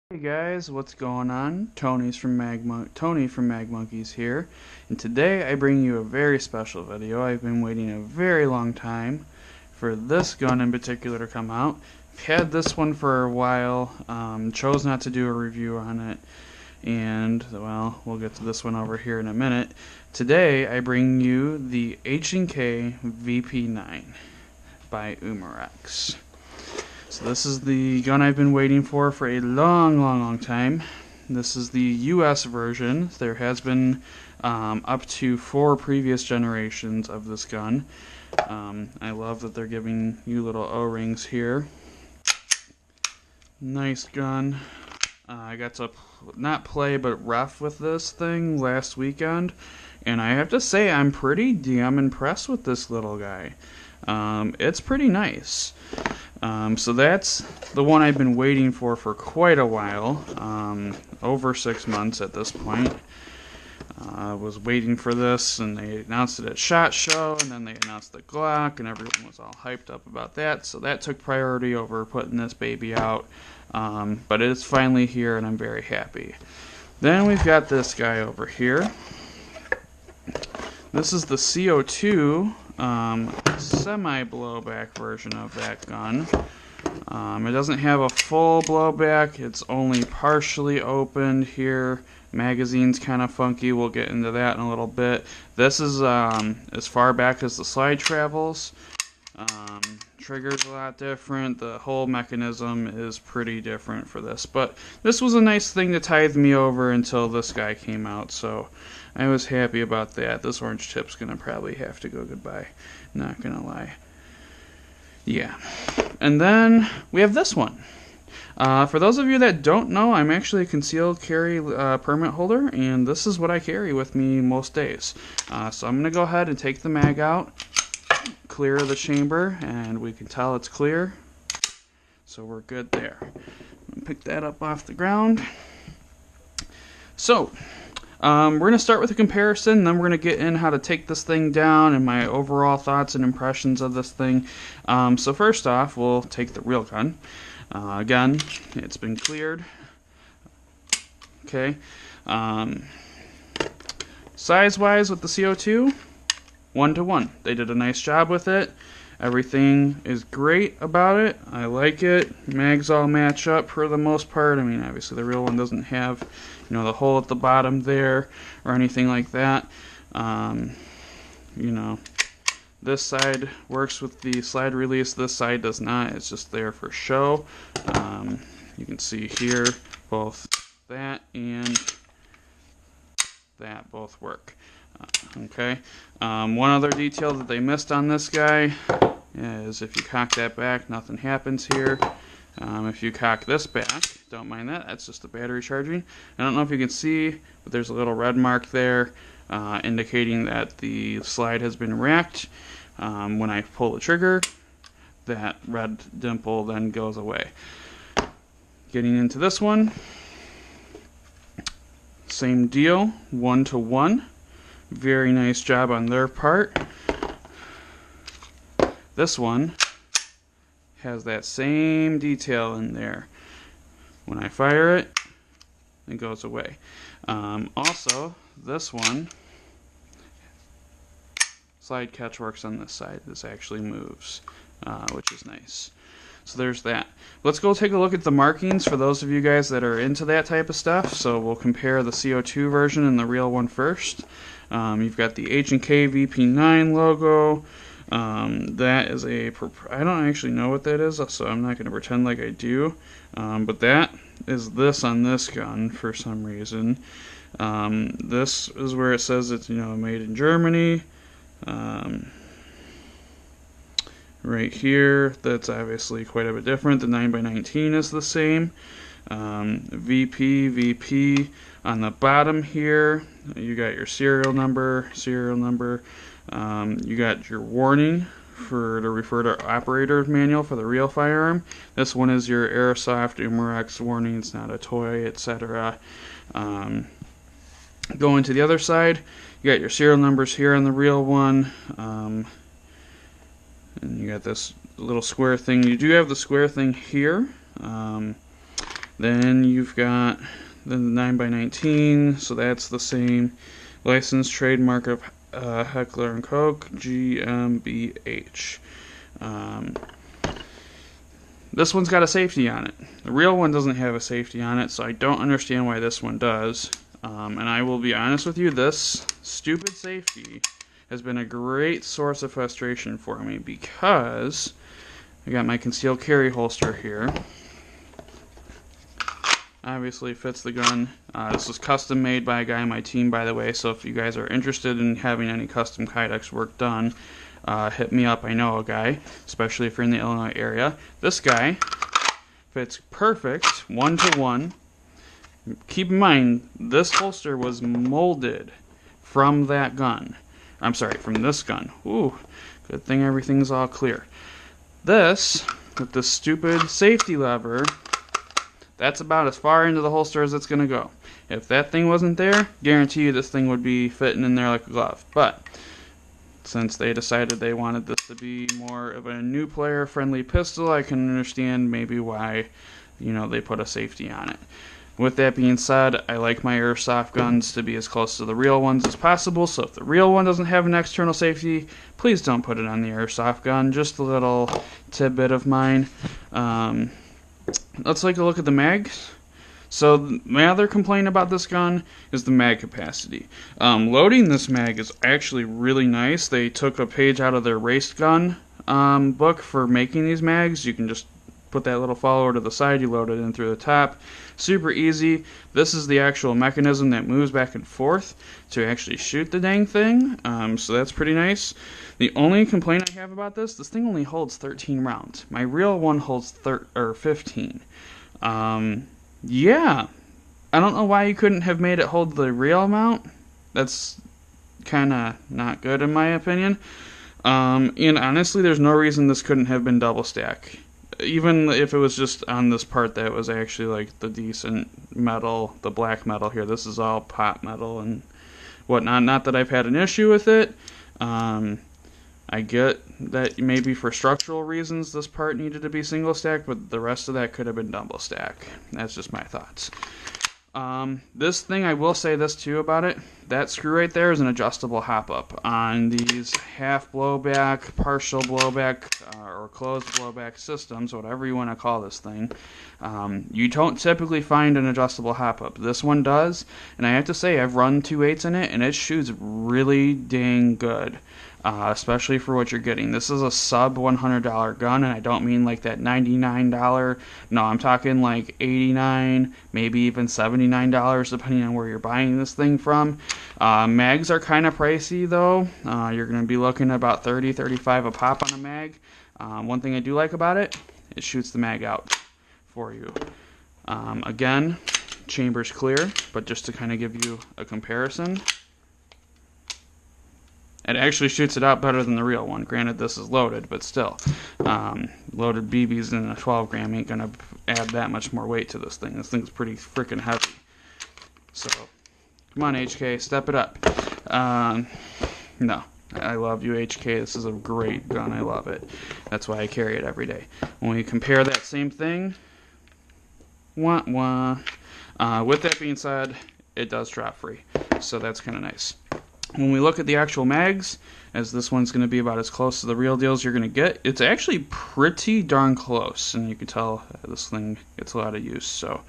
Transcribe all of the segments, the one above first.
Hey guys, what's going on? Tony from Mag Monkeys here, and today I bring you a very special video. I've been waiting a very long time for this gun in particular to come out. I've had this one for a while, chose not to do a review on it, and well, we'll get to this one over here in a minute. Today I bring you the H&K VP9 by Umarex. So this is the gun I've been waiting for a long time. This is the US version. There has been up to 4 previous generations of this gun. I love that they're giving you little O-rings here. Nice gun. I got to not play but ref with this thing last weekend, and I have to say I'm pretty damn impressed with this little guy. It's pretty nice. So that's the one I've been waiting for quite a while, over 6 months at this point. I was waiting for this, and they announced it at SHOT Show, and then they announced the Glock, and everyone was all hyped up about that, so that took priority over putting this baby out, but it's finally here, and I'm very happy. Then we've got this guy over here. This is the CO2 semi-blowback version of that gun. It doesn't have a full blowback, it's only partially opened here. Magazine's kind of funky, we'll get into that in a little bit. This is as far back as the slide travels. Trigger's a lot different, the whole mechanism is pretty different for this, but this was a nice thing to tide me over until this guy came out, so I was happy about that. This orange tip's gonna probably have to go goodbye, not gonna lie. Yeah. And then we have this one. For those of you that don't know, I'm actually a concealed carry permit holder, and this is what I carry with me most days. So I'm going to go ahead and take the mag out, clear the chamber, and we can tell it's clear. So we're good there. Pick that up off the ground. So, we're going to start with a comparison, then we're going to get in how to take this thing down and my overall thoughts and impressions of this thing. So first off, we'll take the real gun. Again, it's been cleared. Okay. Size-wise with the CO2, 1-to-1. They did a nice job with it. Everything is great about it. I like it. Mags all match up for the most part. I mean, obviously the real one doesn't have, the hole at the bottom there or anything like that. This side works with the slide release. This side does not. It's just there for show. You can see here both that and that both work. Okay. One other detail that they missed on this guy is if you cock that back, nothing happens here. If you cock this back, don't mind that, that's just the battery charging. I don't know if you can see, but there's a little red mark there indicating that the slide has been racked. When I pull the trigger, that red dimple then goes away. Getting into this one, same deal, 1-to-1. Very nice job on their part. This one has that same detail in there. When I fire it, it goes away. Also, this one, slide catch works on this side. This actually moves, which is nice. So there's that. Let's go take a look at the markings for those of you guys that are into that type of stuff. So we'll compare the CO2 version and the real one first. You've got the H&K VP9 logo. That is I don't actually know what that is, so I'm not going to pretend like I do. But that is this on this gun for some reason. This is where it says it's made in Germany. Right here, that's obviously quite a bit different. The 9x19 is the same. VP on the bottom here. You got your serial number. You got your warning to refer to operator manual for the real firearm. This one is your airsoft Umarex warning. It's not a toy, etc. Going to the other side, you got your serial numbers here on the real one. And you got this little square thing. You do have the square thing here. Then you've got the 9x19, so that's the same. License trademark of Heckler and Koch, GmbH. This one's got a safety on it. The real one doesn't have a safety on it, so I don't understand why this one does. And I will be honest with you, this stupid safety has been a great source of frustration for me because I got my concealed carry holster here. Obviously fits the gun. This was custom made by a guy on my team, by the way, so if you guys are interested in having any custom Kydex work done, hit me up. I know a guy, especially if you're in the Illinois area. This guy fits perfect, 1-to-1. Keep in mind, this holster was molded from that gun. I'm sorry, from this gun. Ooh, good thing everything's all clear. This, with the stupid safety lever, that's about as far into the holster as it's going to go. If that thing wasn't there, guarantee you this thing would be fitting in there like a glove. But since they decided they wanted this to be more of a new player friendly pistol, I can understand maybe why, you know, they put a safety on it. With that being said, I like my airsoft guns to be as close to the real ones as possible, so if the real one doesn't have an external safety, please don't put it on the airsoft gun. Just a little tidbit of mine. Let's take a look at the mags. So my other complaint about this gun is the mag capacity. Loading this mag is actually really nice. They took a page out of their race gun book for making these mags. You can just put that little follower to the side, you load it in through the top. Super easy. This is the actual mechanism that moves back and forth to actually shoot the dang thing. So that's pretty nice. The only complaint I have about this thing only holds 13 rounds. My real one holds 15. Yeah. I don't know why you couldn't have made it hold the real amount. That's kind of not good in my opinion. And honestly, there's no reason this couldn't have been double stack. Even if it was just on this part that was actually like the decent metal, the black metal here. This is all pot metal and whatnot. Not that I've had an issue with it. I get that maybe for structural reasons this part needed to be single stack, but the rest of that could have been double stack. That's just my thoughts. This thing, I will say this too about it. That screw right there is an adjustable hop-up. On these half blowback, partial blowback, or closed blowback systems, whatever you want to call this thing, you don't typically find an adjustable hop-up. This one does, and I have to say I've run 2.8s in it, and it shoots really dang good. Especially for what you're getting. This is a sub $100 gun, and I don't mean like that $99. No, I'm talking like $89, maybe even $79, depending on where you're buying this thing from. Mags are kind of pricey, though. You're going to be looking at about $30, $35 a pop on a mag. One thing I do like about it, it shoots the mag out for you. Again, chamber's clear, but just to kind of give you a comparison, it actually shoots it out better than the real one. Granted, this is loaded, but still. Loaded BBs in a 12 gram ain't going to add that much more weight to this thing. This thing's pretty freaking heavy. So, come on, HK, step it up. No, I love you, HK. This is a great gun. I love it. That's why I carry it every day. When we compare that same thing, wah-wah. With that being said, it does drop free. So that's kind of nice. When we look at the actual mags, as this one's going to be about as close to the real deals you're going to get, it's actually pretty darn close, and you can tell this thing gets a lot of use. So,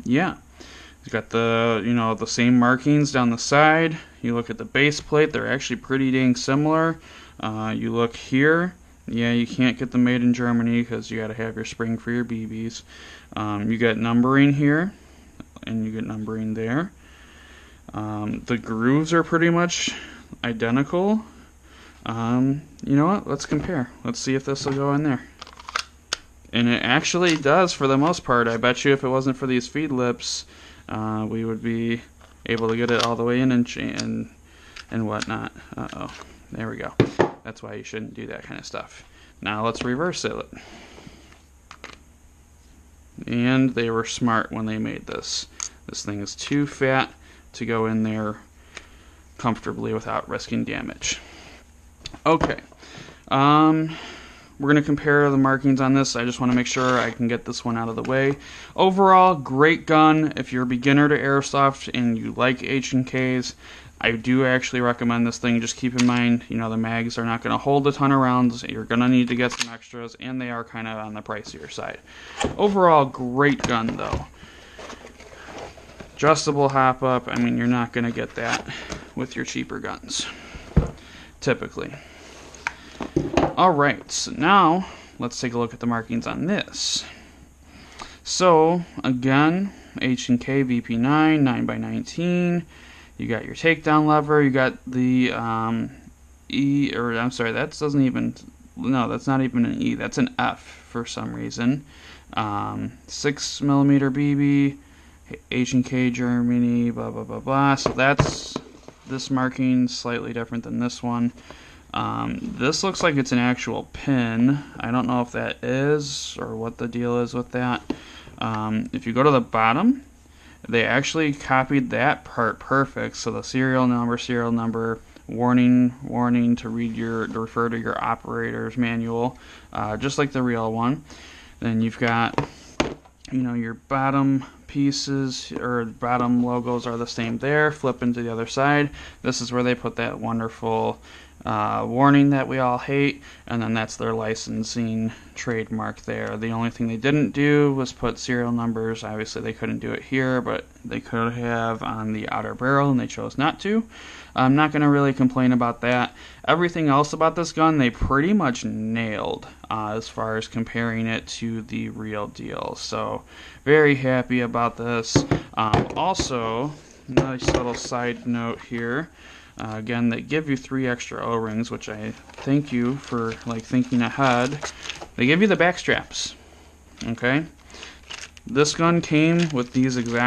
yeah, it's got the the same markings down the side. You look at the base plate; they're actually pretty dang similar. You look here, yeah, you can't get the made in Germany because you got to have your spring for your BBs. You got numbering here, and you get numbering there. The grooves are pretty much identical. You know what? Let's compare. Let's see if this will go in there. And it actually does for the most part. I bet you if it wasn't for these feed lips, we would be able to get it all the way in and whatnot. Uh-oh. There we go. That's why you shouldn't do that kind of stuff. Now let's reverse it. And they were smart when they made this. This thing is too fat to go in there comfortably without risking damage. Okay. we're going to compare the markings on this. I just want to make sure I can get this one out of the way. Overall, great gun. If you're a beginner to airsoft and you like H&Ks, I do actually recommend this thing. Just keep in mind, you know, the mags are not going to hold a ton of rounds. You're going to need to get some extras, and they are kind of on the pricier side. Overall, great gun, though. Adjustable hop-up, I mean, you're not going to get that with your cheaper guns, typically. Alright, so now, let's take a look at the markings on this. So, again, H&K VP9, 9x19. You got your takedown lever, you got the that's not even an E, that's an F for some reason. 6mm BB, H&K Germany, blah blah blah blah. So that's this marking, slightly different than this one. This looks like it's an actual pin. I don't know if that is or what the deal is with that. If you go to the bottom, they actually copied that part perfect. So the serial number, warning to refer to your operator's manual, just like the real one. Then you've got, you know, your bottom pieces or bottom logos are the same there. Flip into the other side. This is where they put that wonderful warning that we all hate, and then that's their licensing trademark there. The only thing they didn't do was put serial numbers. Obviously they couldn't do it here, but they could have on the outer barrel, and they chose not to. I'm not going to really complain about that. Everything else about this gun they pretty much nailed as far as comparing it to the real deal. So very happy about this. Also, nice little side note here. Again, they give you 3 extra O-rings, which I thank you for thinking ahead. They give you the back straps. Okay, this gun came with these exact